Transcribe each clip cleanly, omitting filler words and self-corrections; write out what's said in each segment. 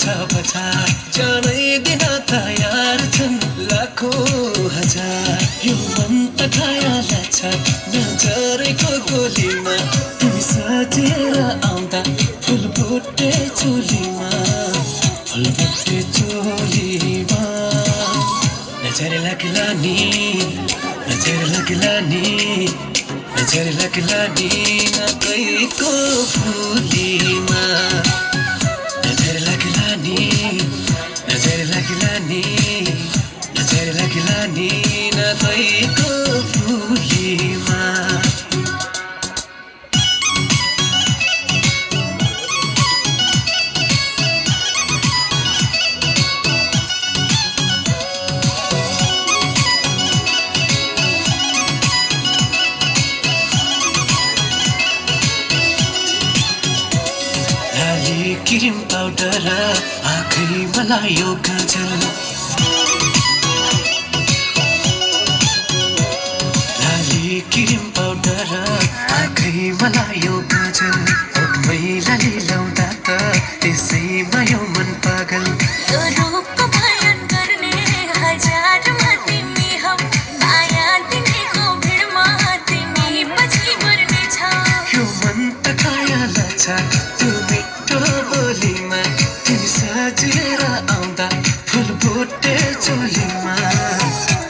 छ बजार जाँदैन तयार छन् लाखौं हजार यो मन त घायल छ नजरेको गोलीमा तिमी सजेर आउँदा फुलबुट्टे चोलीमा फुलबुट्टे चोलीमा नजर लाग्ला नि नजर लाग्ला नि नजर लाग्ला नि नकैको फुलीमा नजर लाग्ला नि नजर लाग्ला नि नजर लाग्ला नि नकैको फुलीमा क्रीम पाउडर आँखैमा लायो काजल लाली क्रीम पाउडर आँखैमा लायो काजल ओठमै लाली लाउँदा त त्यसैमा यो मन पागल रूपको भयन गर्ने हजारमा तिमी हौ माया तिमीको भिडमा तिमी पछि मर्ने छ यो मन त घायल छ बोलीमा तिमी सजेर आउँदा फुलबुट्टे चोलीमा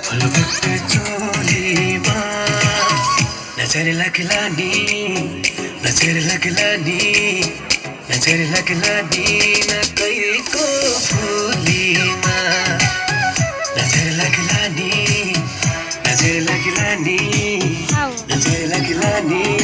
फुलबुट्टे चोलीमा नजर लाग्ला नि नजर लाग्ला नि नजर लाग्ला नि नकैको फुलीमा नजर लाग्ला नि नजर लाग्ला नि नजर लाग्ला नि